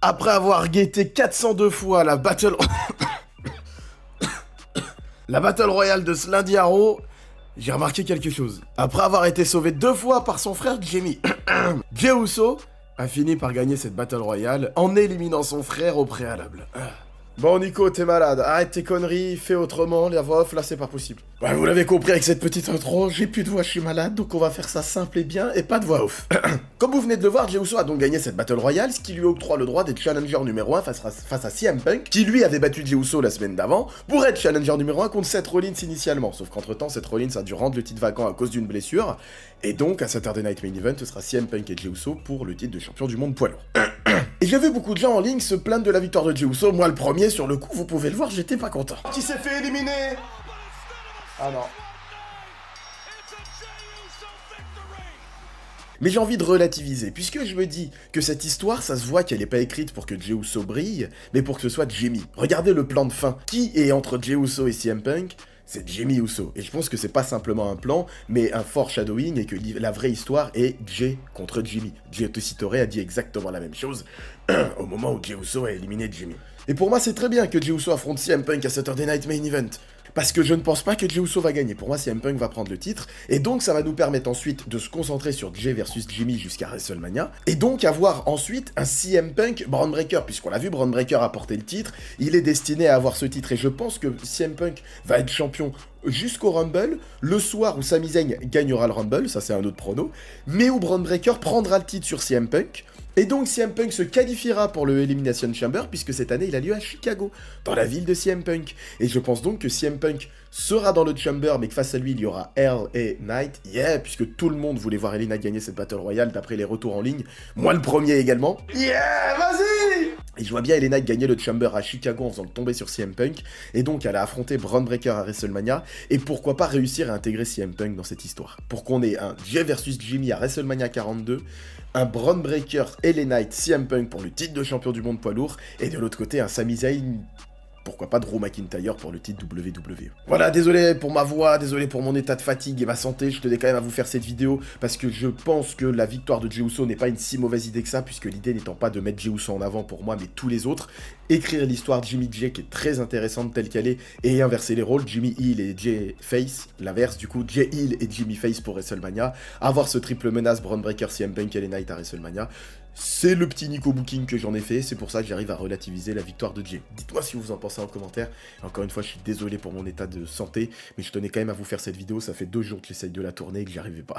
Après avoir guetté 402 fois la Battle... la Battle Royale de ce lundi à Raw, j'ai remarqué quelque chose. Après avoir été sauvé 2 fois par son frère Jamie, Jey Uso a fini par gagner cette Battle Royale en éliminant son frère au préalable. Bon Nico, t'es malade, arrête tes conneries, fais autrement, la voix off là c'est pas possible. Ouais, vous l'avez compris avec cette petite intro, j'ai plus de voix, je suis malade, donc on va faire ça simple et bien et pas de voix off. Comme vous venez de le voir, Jey Uso a donc gagné cette Battle Royale, ce qui lui octroie le droit d'être challenger numéro 1 face à CM Punk, qui lui avait battu Jey Uso la semaine d'avant, pour être challenger numéro 1 contre Seth Rollins initialement, sauf qu'entre temps Seth Rollins a dû rendre le titre vacant à cause d'une blessure, et donc à Saturday Night Main Event ce sera CM Punk et Jey Uso pour le titre de champion du monde poids lourd. Et j'ai vu beaucoup de gens en ligne se plaindre de la victoire de Jey Uso, moi le premier sur le coup, vous pouvez le voir, j'étais pas content. Qui s'est fait éliminer? Ah non. Mais j'ai envie de relativiser, puisque je me dis que cette histoire, ça se voit qu'elle n'est pas écrite pour que Jey Uso brille, mais pour que ce soit Jimmy. Regardez le plan de fin. Qui est entre Jey Uso et CM Punk? C'est Jimmy Uso. Et je pense que c'est pas simplement un plan, mais un foreshadowing, et que la vraie histoire est Jey contre Jimmy. Jey Tositore a dit exactement la même chose au moment où Jey Uso a éliminé Jimmy. Et pour moi, c'est très bien que Jey Uso affronte CM Punk à Saturday Night Main Event. Parce que je ne pense pas que Jey Uso va gagner. Pour moi, CM Punk va prendre le titre. Et donc, ça va nous permettre ensuite de se concentrer sur Jey versus Jimmy jusqu'à WrestleMania. Et donc, avoir ensuite un CM Punk Braun Breaker. Puisqu'on l'a vu, Braun Breaker a porté le titre. Il est destiné à avoir ce titre. Et je pense que CM Punk va être champion jusqu'au Rumble, le soir où Sami Zayn gagnera le Rumble, ça c'est un autre prono, mais où Braun Breaker prendra le titre sur CM Punk. Et donc CM Punk se qualifiera pour le Elimination Chamber, puisque cette année il a lieu à Chicago, dans la ville de CM Punk. Et je pense donc que CM Punk sera dans le Chamber, mais que face à lui il y aura LA Knight, puisque tout le monde voulait voir LA Knight gagner cette Battle Royale d'après les retours en ligne, moi le premier également. Vas-y! Et je vois bien LA Knight gagner le Chamber à Chicago en faisant le tomber sur CM Punk, et donc elle a affronté Braun Breaker à WrestleMania, et pourquoi pas réussir à intégrer CM Punk dans cette histoire. Pour qu'on ait un Jey versus Jimmy à WrestleMania 42, un Braun Breaker LA Knight CM Punk pour le titre de champion du monde poids lourd, et de l'autre côté un Sami Zayn, pourquoi pas Drew McIntyre pour le titre WWE. Voilà, désolé pour ma voix, désolé pour mon état de fatigue et ma santé, je tenais quand même à vous faire cette vidéo, parce que je pense que la victoire de Jey Uso n'est pas une si mauvaise idée que ça, puisque l'idée n'étant pas de mettre Jey Uso en avant pour moi, mais tous les autres, écrire l'histoire de Jimmy Jey qui est très intéressante telle qu'elle est, et inverser les rôles, Jimmy Heel et Jey Face, l'inverse du coup, Jey Heel et Jimmy Face pour WrestleMania, avoir ce triple menace Braun Breaker, CM Punk et LA Knight à WrestleMania, c'est le petit Nico Booking que j'en ai fait, c'est pour ça que j'arrive à relativiser la victoire de Jey. Dites-moi si vous en pensez en commentaire. Encore une fois, je suis désolé pour mon état de santé, mais je tenais quand même à vous faire cette vidéo, ça fait 2 jours que j'essaye de la tourner et que j'y arrivais pas.